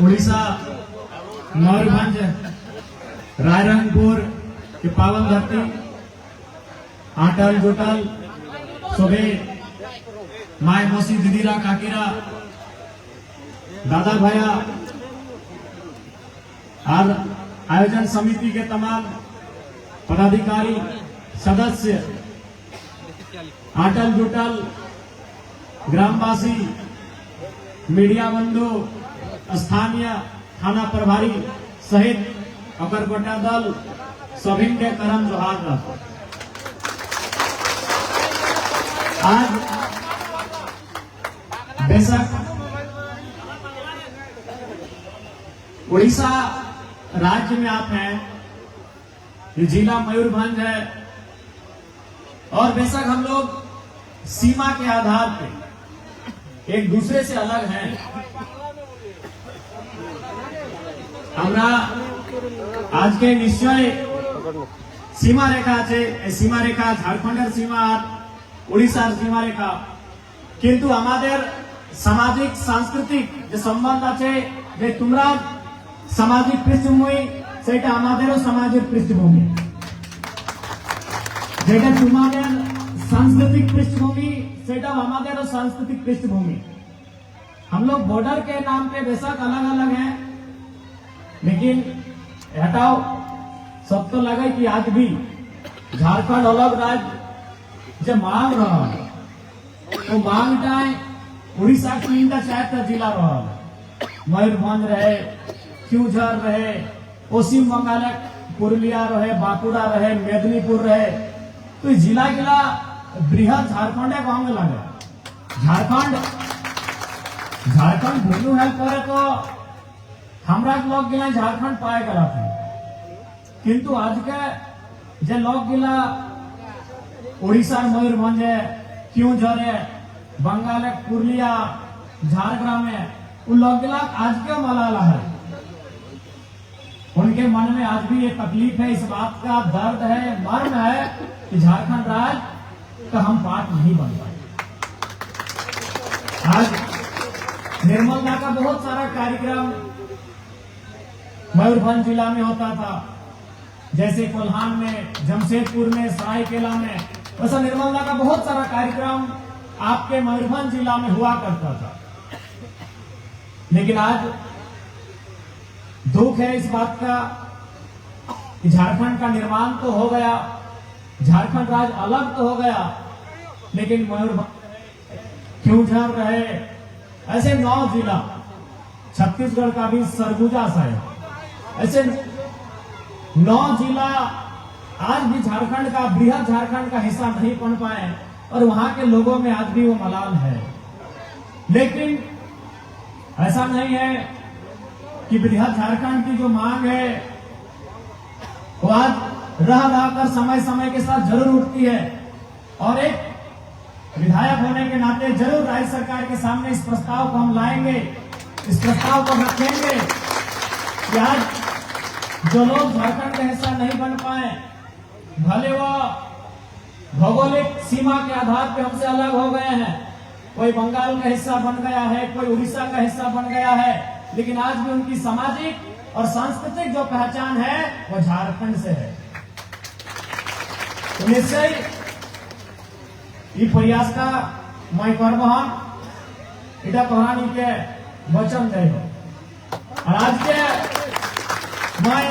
उड़ीसा मयूरभंज रायरंगपुर की पावन धरती आटल जोटल सोबे माय मौसी दीदीरा काकीरा दादा भैया और आयोजन समिति के तमाम पदाधिकारी सदस्य आटल जोटल ग्रामवासी मीडिया बंधु स्थानीय थाना प्रभारी सहित अकरकोटा दल सभी के करम जोहार। आज बेशक उड़ीसा राज्य में आप हैं, ये जिला मयूरभंज है और बेशक हम लोग सीमा के आधार पे एक दूसरे से अलग हैं। हमरा आज के निश्चय सीमा रेखा है, सीमा रेखा झारखंडर सीमा उड़ीसार सीमा रेखा, किंतु हमारे सामाजिक सांस्कृतिक जो सम्बन्ध আছে যে তোমরা सामाजिक पृष्ठभूमि সেটা আমাদেরও सामाजिक पृष्ठभूमि, যেটা তোমাদের सांस्कृतिक पृष्ठभूमि सेटा हमारे सांस्कृतिक पृष्ठभूमि। हम लोग बॉर्डर के नाम पे बेशक अलग अलग हैं, लेकिन हटाओ सब तो लगे कि आज भी झारखंड अलग राज्य जो मांग रहा है तो मांग जाए उड़ीसा की चाहे जिला रहा, मयूरभंज रहे, क्यूझर रहे, पश्चिम बंगाल पुरुलिया रहे, बांकुड़ा रहे, मेदिनीपुर रहे, तो जिला गिला बृहद झारखंड कहंगे लगे। झारखंड भूलू हेल्प करे तो हमरा लोग गिला झारखंड पाए गला थे, किंतु आज के जे लोग गिला उड़ीसा मयूरभंज है, क्यूझर है, बंगाल पुरुलिया झारग्राम है, उन लोग गिला आज के मलाला है, उनके मन में आज भी ये तकलीफ है, इस बात का दर्द है, मर्म है कि झारखंड राज्य का हम पार्ट नहीं बन पाए। आज निर्मलता का बहुत सारा कार्यक्रम मयूरभंज जिला में होता था, जैसे कोल्हान में, जमशेदपुर में, सरायकेला में, वैसा निर्मलता का बहुत सारा कार्यक्रम आपके मयूरभंज जिला में हुआ करता था। लेकिन आज दुख है इस बात का कि झारखंड का निर्माण तो हो गया, झारखंड राज्य अलग तो हो गया, लेकिन मयूरभंज, क्यूझर रहे, ऐसे 9 जिला, छत्तीसगढ़ का भी सरगुजा सा है, ऐसे 9 जिला आज भी झारखंड का, बृहद झारखंड का हिस्सा नहीं बन पाए और वहां के लोगों में आज भी वो मलाल है। लेकिन ऐसा नहीं है कि बृहद झारखंड की जो मांग है वो आज रह कर समय समय के साथ जरूर उठती है और एक विधायक होने के नाते जरूर राज्य सरकार के सामने इस प्रस्ताव को हम लाएंगे, इस प्रस्ताव को रखेंगे कि आज जो लोग झारखंड का हिस्सा नहीं बन पाए, भले वो भौगोलिक सीमा के आधार पर हमसे अलग हो गए हैं, कोई बंगाल का हिस्सा बन गया है, कोई उड़ीसा का हिस्सा बन गया है, लेकिन आज भी उनकी सामाजिक और सांस्कृतिक जो पहचान है वो झारखंड से है। तो निश्चय ये प्रयास का मैं करब, हम इटा कहानी के वचन दे और आज के मैं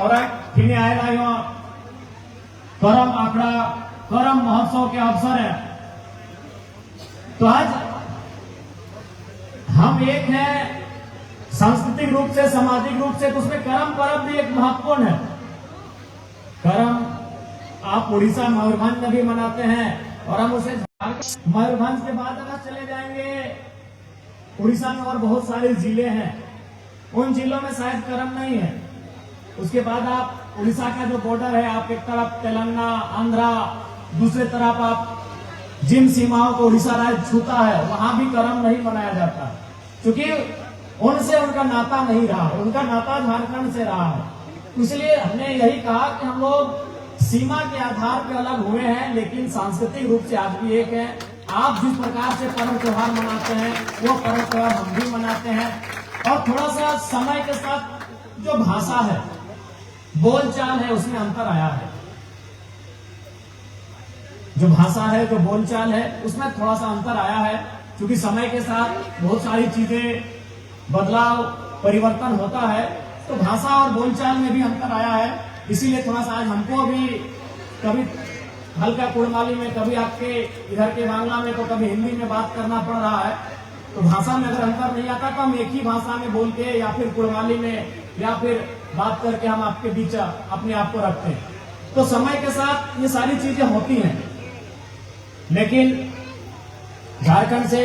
और फिर आएगा करम आखड़ा करम महोत्सव के अवसर है, तो आज हम एक हैं सांस्कृतिक रूप से, सामाजिक रूप से, तो उसमें करम पर्व भी एक महत्वपूर्ण है। करम आप उड़ीसा मयूरभंज में भी मनाते हैं और हम उसे मयूरभंज के बाद अगर चले जाएंगे उड़ीसा में और बहुत सारे जिले हैं, उन जिलों में शायद करम नहीं है। उसके बाद आप उड़ीसा का जो बॉर्डर है, आप एक तरफ तेलंगाना, आंध्रा, दूसरे तरफ आप जिन सीमाओं को उड़ीसा राज्य छूता है वहां भी करम नहीं मनाया जाता, क्योंकि उनसे उनका नाता नहीं रहा, उनका नाता झारखंड से रहा है। इसलिए हमने यही कहा कि हम लोग सीमा के आधार पर अलग हुए हैं, लेकिन सांस्कृतिक रूप से आज भी एक है। आप जिस प्रकार से पर्व त्योहार मनाते हैं वो पर्व त्योहार हम भी मनाते हैं। और थोड़ा सा समय के साथ जो भाषा है, बोलचाल है, उसमें अंतर आया है। जो भाषा है, जो बोलचाल है, उसमें थोड़ा सा अंतर आया है, क्योंकि समय के साथ बहुत सारी चीजें बदलाव परिवर्तन होता है, तो भाषा और बोलचाल में भी अंतर आया है। इसीलिए थोड़ा सा आज हमको भी कभी हल्का कुड़माली में, कभी आपके इधर के बांग्ला में, तो कभी हिंदी में बात करना पड़ रहा है। तो भाषा में अगर अंतर नहीं आता तो हम एक ही भाषा में बोल के या फिर कुड़माली में या फिर बात करके हम आपके बीच अपने आप को रखते हैं। तो समय के साथ ये सारी चीजें होती हैं। लेकिन झारखंड से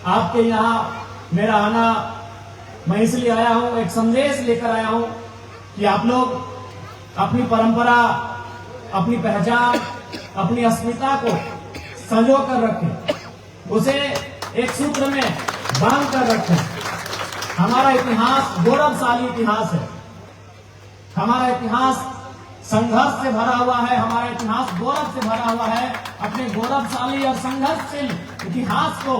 आपके यहाँ मेरा आना, मैं इसलिए आया हूं, एक संदेश लेकर आया हूं कि आप लोग अपनी परंपरा, अपनी पहचान, अपनी अस्मिता को संजो कर रखें, उसे एक सूत्र में बांध कर रखें। हमारा इतिहास गौरवशाली इतिहास है, हमारा इतिहास संघर्ष से भरा हुआ है, हमारा इतिहास गौरव से भरा हुआ है। अपने गौरवशाली और संघर्षशील इतिहास को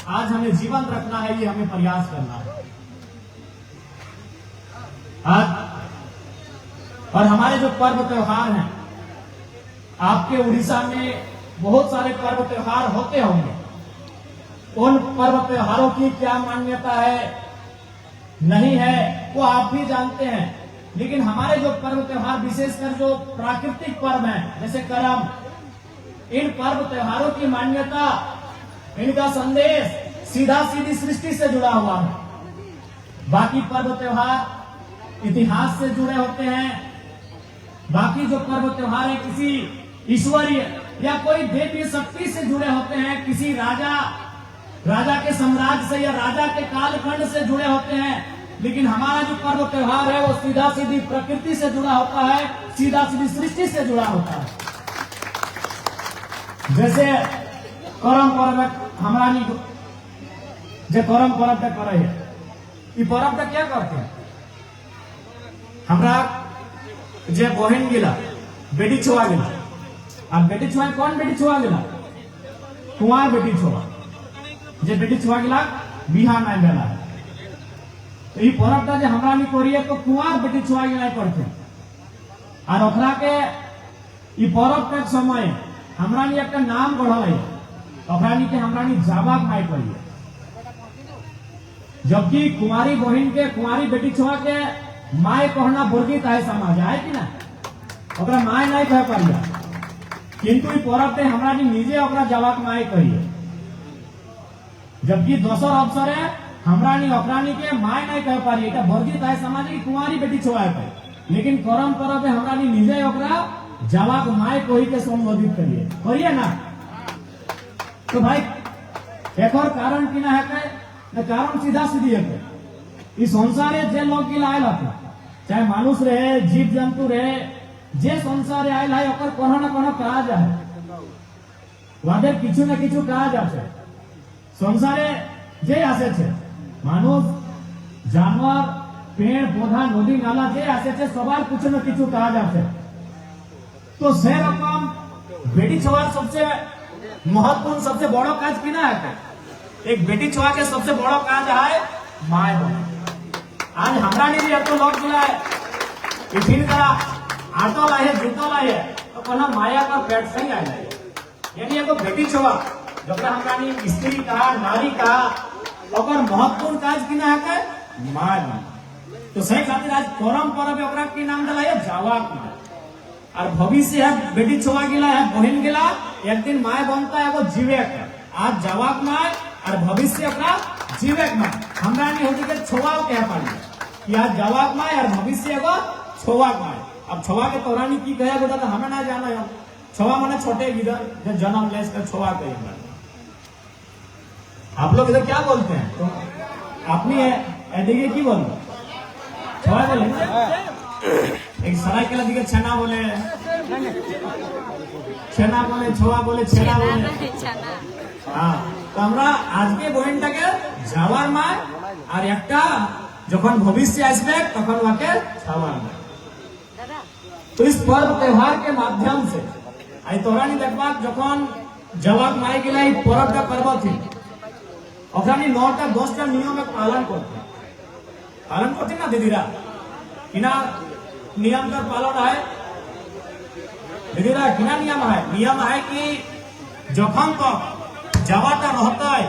आज हमें जीवंत रखना है, ये हमें प्रयास करना है। आज और हमारे जो पर्व त्योहार हैं, आपके उड़ीसा में बहुत सारे पर्व त्योहार होते होंगे। उन पर्व त्योहारों की क्या मान्यता है, नहीं है, वो आप भी जानते हैं। लेकिन हमारे जो पर्व त्योहार, विशेषकर जो प्राकृतिक पर्व हैं, जैसे करम, इन पर्व त्योहारों की मान्यता, इनका संदेश सीधा सीधी सृष्टि से जुड़ा हुआ है। बाकी पर्व त्योहार इतिहास से जुड़े होते हैं। बाकी जो पर्व त्योहार है किसी ईश्वरीय या कोई देवी शक्ति से जुड़े होते हैं, किसी राजा के साम्राज्य से या राजा के कालखंड से जुड़े होते हैं। लेकिन हमारा जो पर्व त्योहार है वो सीधा सीधी प्रकृति से जुड़ा होता है, सीधा सीधी सृष्टि से जुड़ा होता है। जैसे करम पर्व हमारा जो करम पर्व तक करे है, ये पर्व तक क्या करते हैं, हमरा जे बहन गिला बेटी छुआ गिला। अब बेटी छुआ कौन बेटी छुआ गिला? कुंवार बेटी छुआ, जे बेटी छुआ गिला बिहा नहीं भेला है। तो ये पर्व जो हमरा करिए तो कुंवार बेटी छुआ गिला करते और ओकरा के ये पर्व तक समय हमरा एक नाम बढ़ल है, ओकरा के हमरा जावाक माई करिए। जबकि कुंवारी बहन के, कुंवारी बेटी छुआ के माय कहना वर्जित है समाज है कि ना, ओकरा माय नहीं कह पाइए। किंतु ई पर्व पे हमरा निजे ओकरा जावाक माय कहिए। जबकि दोसर अवसर है हमरा ओकरा के माय नहीं कह पाइए, এটা वर्जित है समाज की कुंवारी बेटी छुआ है। लेकिन करम पर्व पे हमरा निजे ओकरा जावाक माय कही के संबोधित करिए ना। तो भाई एक और कारण की ना है, कारण सीधा सीधी है। इस संसारे जे लोग की आयल है, चाहे मानुष रहे, जीव जंतु रहे, जे संसारे आयल है ओकर कोनो ना कोनो काज है, वादे किछु ना किछु काज আছে। संसारे जे आसे छे, मानुष, जानवर, पेड़ पौधा, नदी नाला जे आसे छे, सबार किछु ना किछु काज আছে। तो से रकम बेटी छुआर सबसे महत्वपूर्ण, सबसे बड़ो काज की ना है। एक बेटी छुआ के सबसे बड़ो काज है माय बहन। आज हमरा भी तो लोग मिला है, टिफिन का आटो लाए, जूतो लाए, तो कहना माया का पेट सही आ जाए। यानी एगो बेटी छुआ जबरा हमरा स्त्री कहा, नारी कहा, और महत्वपूर्ण काज की ना है माय बहन। तो सही खातिर आज करम पर्व ओकरा की नाम दिला है जावाक माय। और भविष्य है बेटी छुआ गिला है, बहन गिला, एक दिन माय बनता है वो जीवेक। आज जावाक माय और भविष्य ओकरा जीवेक माय। हमरा नहीं होती के छुआव कह पाली कि आज जावाक माय और भविष्य एगो छुआक माय। अब छुआ के तोरानी की कहे बेटा तो हमें ना जाना है। छुआ माने छोटे गिदर जो जन्म ले इसका छुआ कहेंगे। आप लोग इधर क्या बोलते हैं? तो अपनी एडिगे की बोलते? छुआ बोले, एक सराय के लगे छना बोले, छेना बोले, छुआ बोले, छेना बोले। हाँ, तो हमरा आज के बहनटा के जावार माय और एकटा जखन भविष्य आसबे तखन वाके छावार माय। तो इस पर्व त्योहार के माध्यम से आई तोरानी देखबा जखन जावाक माय गिला पर्व का पर्व थी, ओकरा 9टा 10टा नियम पालन करते। पालन करती ना दीदीरा किना नियम का पालन है दीदीरा किना नियम है कि जखन तक जावाटा रहता है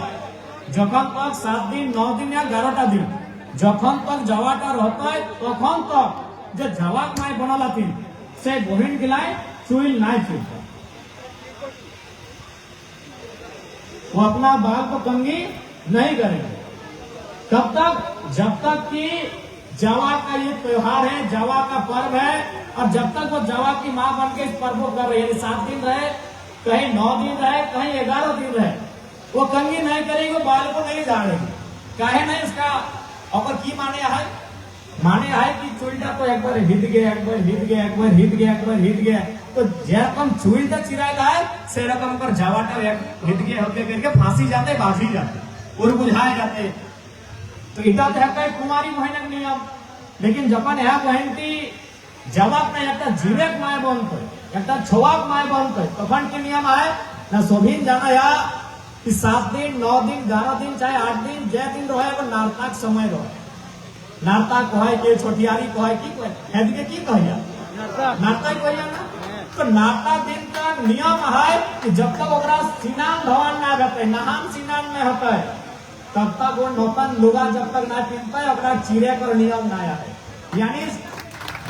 जखन तक 7 दिन 9 दिन या 11टा दिन जखन तक जावाटा रहता है तखन तक जो जावाक माय बनल थी से बहिन गिलाय चुइल नाय छूटा वो अपना बाल को कंगी नहीं करेंगे तब तक जब तक कि जावा का ये त्योहार है जावा का पर्व है और जब तक वो जावा की मां बन के इस पर्व को कर रही है 7 दिन रहे कहीं 9 दिन रहे कहीं 11 दिन रहे वो कंगी नहीं करेगी बाल को नहीं झाड़ेगी काहे नहीं इसका और की माने है कि चुलटा तो एक बार हिट गया एक बार हिट गया एक बार हिट गया एक बार हिट गया तो जेरकम चुलटा चिराएगा है से रकम पर जावाटा हिट गया होते करके फांसी जाते बाजी जाते और बुझाए जाते तो इटा तो है कुमारी बहन नियम लेकिन जपन है बहन की जवाब में एक जीवेक माय बनते एक छोवाक माय बनते तखन के नियम है ना सोभिन जाना या कि 7 दिन 9 दिन 11 दिन चाहे 8 दिन जे दिन रहे वो नारताक समय रहे नारता कहे के छोटियारी कहे की हेद के की कहिया नारता कहिया ना तो नारता दिन का नियम है कि जब तक ओकरा स्नान धवन ना रहते नहान स्नान में होता है तब तक वो नौतन लुगा जब तक ना पहनता है ओकरा चीरे कर नियम ना है यानी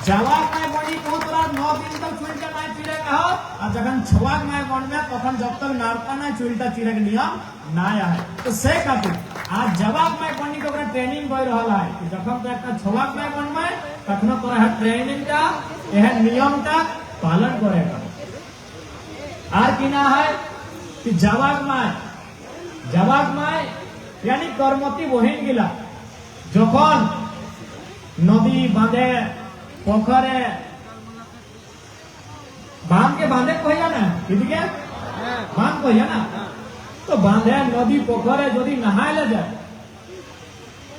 जवाब में बड़ी को तोरा 9 दिन तक चुलटा ना चीरे कहा और जखन छवाक में बन में तखन जब तक नारता ना चुलटा चीरे के नियम ना है तो से खातिर आज जवाब में बनी तो ट्रेनिंग बढ़ रहा है कि जखन तो एक छवाक में बन में तखन तोरा ट्रेनिंग का यह नियम का पालन करेगा आर किना है कि जवाब में यानी कर्मती बहिन गिला जखन नदी बांधे पोखरे बांध के बांधे कहिया ना ठीक बांध कहिया ना तो बांधे नदी पोखरे यदि नहाय ले जाए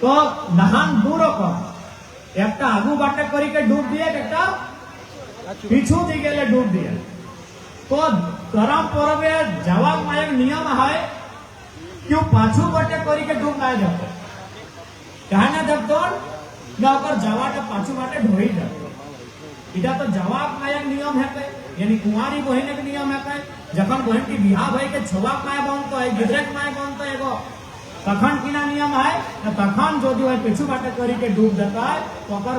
तो नहान दूर कर एक आगू बाटे करी के डूब दिए एक पीछू दी गए डूब दिए तो करम पर्वे जवाब में एक नियम है क्यों पाछू बाटे करी के डूब ना जाते कहना जब तो जवाटा पाछू बाटे ढोई जाते इटा तो जवाब में एक नियम है यानी कुंवारी बहन एक नियम है जखन बहन की बिहार भई के छवाक माय बनता है गिदरेक माय बनता है एगो तखन किना नियम है तखन जो है पीछू बाटे करी के डूब देता है तो ओकर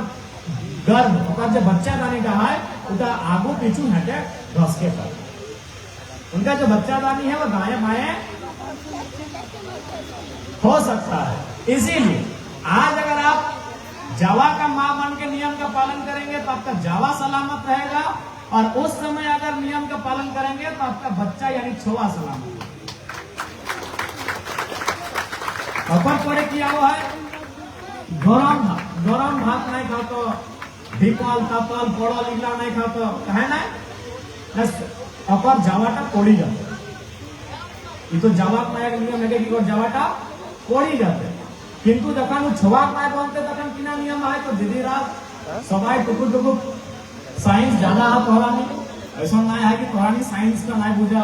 गर्भ ओकर जो बच्चा दानी का है उटा आगू पीछू हटे घस के कर उनका जो बच्चा दानी है वो दाएं बाएं हो सकता है इसीलिए आज अगर आप जावा का मां बन के नियम का पालन करेंगे तो आपका जावा सलामत रहेगा और उस समय अगर नियम का पालन करेंगे तो आपका बच्चा यानी छोवा सलामत अपर पड़े किया हुआ है गरम भात नहीं खाओ तो ढीपल तपल पड़ल इगला नहीं खाओ तो कहे ना अपर जावाटा कोड़ी जाते ये तो जावा का एक नियम है कि जावाटा कोड़ी जाते किंतु जखन छोवा पाए बनते तखन किना नियम है तो दीदी रात सबाई टुकुर टुकुर साइंस ज्यादा है तोहरानी ऐसा नहीं है कि तोहरानी साइंस का नहीं बुझा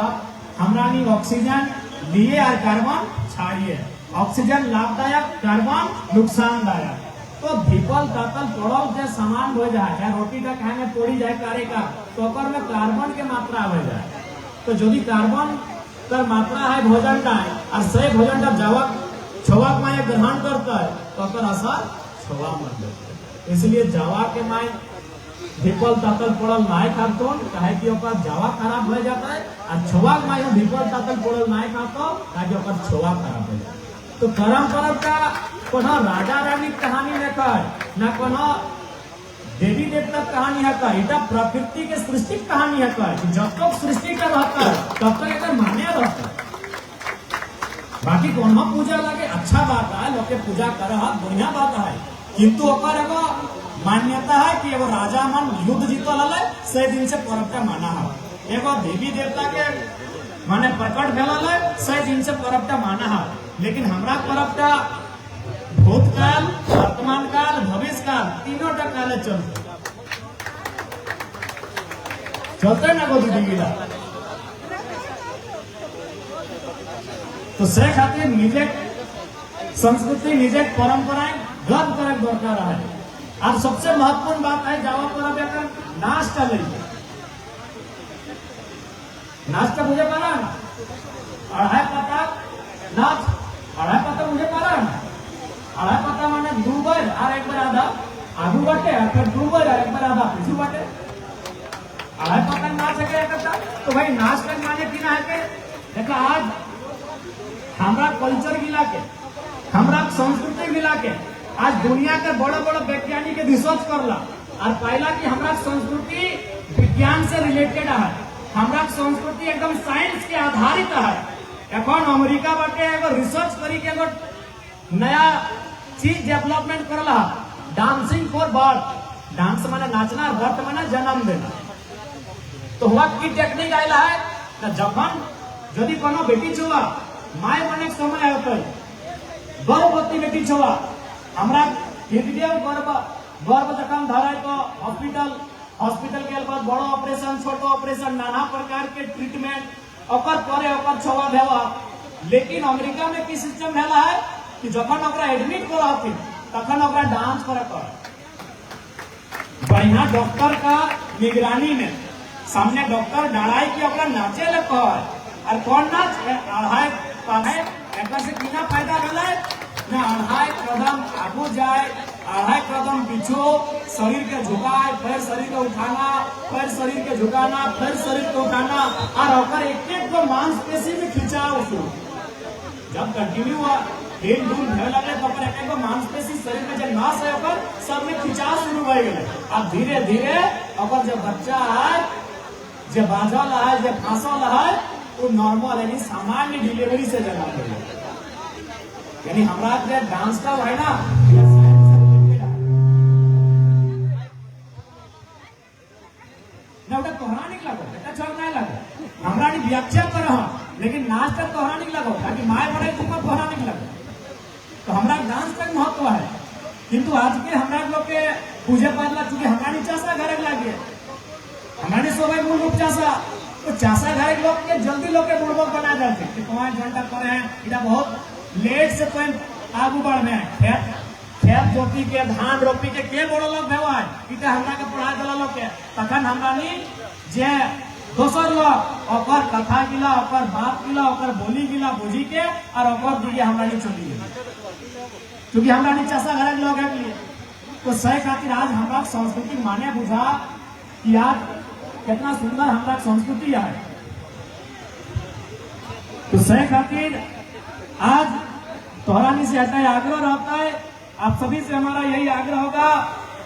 हमरानी ऑक्सीजन लिए और कार्बन छाड़िए ऑक्सीजन लाभदायक कार्बन नुकसानदायक तो ढीपल तातल पड़ल से सामान हो जाए चाहे रोटी का कहे में तोड़ी जाए कार्य का तो में कार्बन के मात्रा हो जाए तो यदि कार्बन का मात्रा है भोजन का और सही भोजन का जवाब छवाक माय ग्रहण करता है तो असर छवा मत देता है इसलिए जावा के माय ढीपल तातल पड़ल नाय खातो काहे कि ओकर जावा खराब हो जाता है और छवाक माय ढीपल तातल पड़ल नाय खातो काहे कि ओकर छवा खराब हो जाता है तो करम पर्व का कोनो राजा रानी कहानी नहीं है ना कोनो देवी देवता कहानी है इटा प्रकृति के सृष्टि कहानी है कि जब तक सृष्टि का रहता है तब तक एक मान्य रहता है बाकी कोनो पूजा लगे अच्छा बात है लोग के पूजा कर बढ़िया बात है किंतु ओकर एगो मान्यता है कि एगो राजा मन युद्ध जीतल है से दिन से पर्व का माना है एगो देवी देवता के माने प्रकट भेल है से दिन से पर्व का माना है लेकिन हमरा पर्व का भूतकाल वर्तमान काल भविष्य काल तीनों टा काले चलते ना गो दीदी तो से खातिर निजे संस्कृति निजे परंपराएं गर्व करे दरकार है। और सबसे महत्वपूर्ण बात है जावा पर एक नाचटा ले नाचटा मुझे पारा ना 2.5 पता नाच 2.5 पता मुझे पारा ना 2.5 पता माने 2 बार और 1 बार आधा आगू बाटे और फिर 2 बार और 1 बार आधा पीछे बाटे 2.5 पता नाच है करता तो भाई नाच का माने की ना है के देखा आज हमरा कल्चर गिला के हमरा संस्कृति गिला के आज दुनिया के बड़े बड़े वैज्ञानिक रिसर्च करला और पाइला कि हमरा संस्कृति विज्ञान से रिलेटेड है, हमरा संस्कृति एकदम साइंस के आधारित है। एखन अमेरिका बाटे एगो रिसर्च करी के एगो नया चीज डेवलपमेंट करला डांसिंग फॉर बर्थ। डांस माने नाचना, बर्थ माने जन्म देना। तो हुआ की टेक्निक आइला है ना जखन यदि कोनो बेटी छुआ माय बने समय आते गर्भवती बेटी छुआ हमरा हृदय गर्भ जखन धराए तो हॉस्पिटल के बाद बड़ो ऑपरेशन छोटो ऑपरेशन नाना प्रकार के ट्रीटमेंट ओकर करे ओकर छवा भेवा। लेकिन अमेरिका में की सिस्टम भेला है कि जखन ओकरा एडमिट करथिन तखन ओकरा डांस करे बढ़िया डॉक्टर का निगरानी में सामने डॉक्टर डराई कि ओकरा नाचे ले कह और कौन नाच 2.5 पाए एकर से किना फायदा भेला ना 2.5 कदम आगू जाए 2.5 कदम पीछे शरीर के झुकाए फिर शरीर के उठाना फिर शरीर के झुकाना फिर शरीर को उठाना और ओकर एक को मांसपेशी में खिंचाव शुरू। जब कंटिन्यू दिन दूर भय लगे तो एक को मांसपेशी शरीर में जब नाश है ओकर सब में खिंचाव शुरू हो गए। अब धीरे धीरे ओकर जब बच्चा है जब बाझल है जब फांसल है वो नॉर्मल यानी सामान्य डिलीवरी से जन्म लेगा। यानी हमारा जो डांस का है ना पौराणिक लगो नहीं लगो हमारा व्याख्या कर लेकिन नाच तक पौराणिक लगो ताकि माए बड़े तुमको पौराणिक लगो। तो हमारा डांस का महत्व है किंतु आज के हमारा लोग के पूजे पाठ चूंकि हमारी चाषा घर लगे हमारे सोबे मूल रूप चाषा तो चाषा घर लोग के जल्दी लोग के बुड़बक बना जाते कि 5 घंटा करे हैं इधर बहुत लेट से कोई आगू बढ़ में खेत जोती के धान रोपी के बड़ो लोग भेवा इटा हमरा के पढ़ा दिला लोग के तखन हमरा नी जे दोसर लोग ओकर कथा गिला ओकर बात गिला ओकर बोली गिला बुझी के और ओकर दिए हमरा नी चली क्योंकि हमरा नी चाषा घर लोग है लिए तो सही खातिर आज हमरा संस्कृति माने बुझा कि आज कितना सुंदर हमारा संस्कृति है। तो सही खातिर आज तोहरानी से ऐसा आग्रह रहता है आप सभी से हमारा यही आग्रह होगा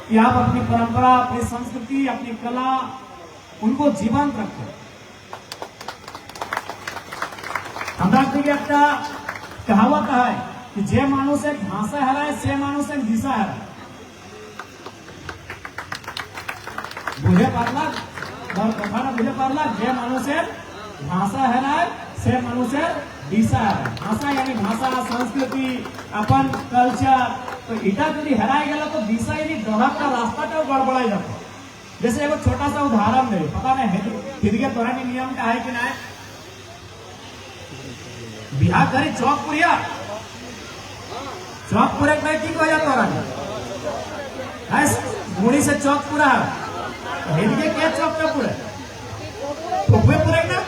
कि आप अपनी परंपरा अपनी संस्कृति अपनी कला उनको जीवंत रखें। हमारा कहावत है कि जे मानुष एक भाषा है से मानुष एक दिशा है बुझे पारला कथा ना बुझे पारला जे मानुषेर भाषा है से मानुषेर दिशा है। भाषा यानी भाषा संस्कृति अपन कल्चर तो इटा यदि हेराई गया तो दिशा यानी डहक का रास्ता तो गड़बड़ा जाता। जैसे एगो छोटा सा उदाहरण दे पता नहीं हृदय तोरानी नियम का है कि नहीं बिहार करी चौकपुरिया चौकपुरे की कह जाता है गुड़ी से चौकपुरा हृदय क्या चौक का पूरे फुफे पूरे ना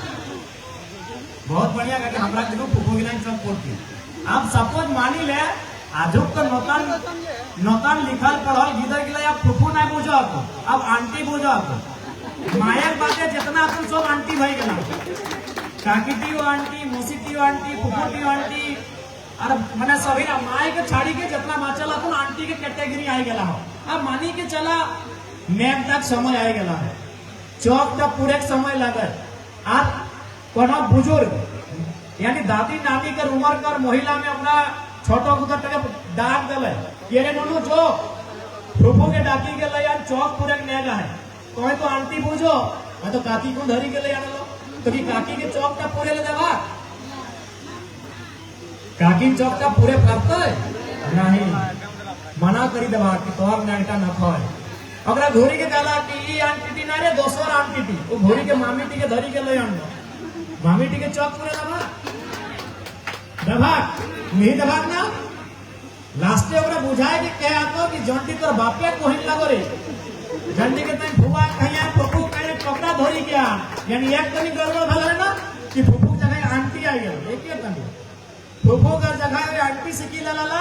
बहुत बढ़िया करके हमरा के फुफो गिना चौक पूरती। आप सपोज मानी ले आजो तो नौतन लिखल पढ़ल गिदर गिला या फुफू ना बुझा अब आंटी बुझा मायर बातें जितना अपन सब आंटी भाई गला काकीटी आंटी मौसीटी आंटी फुफूटी आंटी और मैंने सभी ना माए के छाड़ी के जितना माचल अपन आंटी के कैटेगरी आई गला हो। अब मानी के चला मैम तक समय आ गया है चौक तक पूरे समय लगे आप कोनो बुजुर्ग यानी दादी नानी के उम्र कर महिला में अपना छोटो कुतर तक डाक दले ये नोनो जो फुफू के डाकी के लिए चौक पूरे नेगा है कोई तो आंटी बुझो मैं तो काकी को धरी के लिए आलो तो कि काकी के चौक का पूरे ले देवा काकी चौक का पूरे करते नहीं मना करी देवा कि तोहर नाटा न खाए अगर घोड़ी के गाला कि ई आंटी ना रे दोसर आंटी टी वो घोड़ी के मामी टी के धरी के ले आनो मामी टी के चौक पूरे दबा दबा नहीं दबा ना लास्टे ओकरा बुझाए कि कह आतो कि जंटी तोर बापे कोहिन लगो रे जंटी के तई फुआ कहिया फुफू कहे कपड़ा धोरी क्या यानी एक तनी गड़बड़ भल है ना कि फुफू जगह आंटी आ गेल एके तनी फुफू का जगह रे आंटी से की लला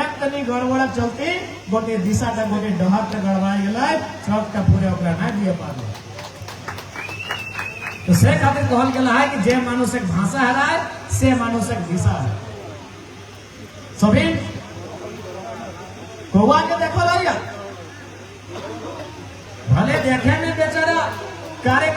एक तनी गड़बड़ चलते गोटे दिशा का गोटे डहर के गड़बड़ा गेलै सब का पूरे ओकरा ना दिए पाले तो से खातिर कहल गेला है कि जे मानुषक भाषा हराए से मानुषक दिशा है सभी कौआ के देखो भैया भले देखे में बेचारा कार्य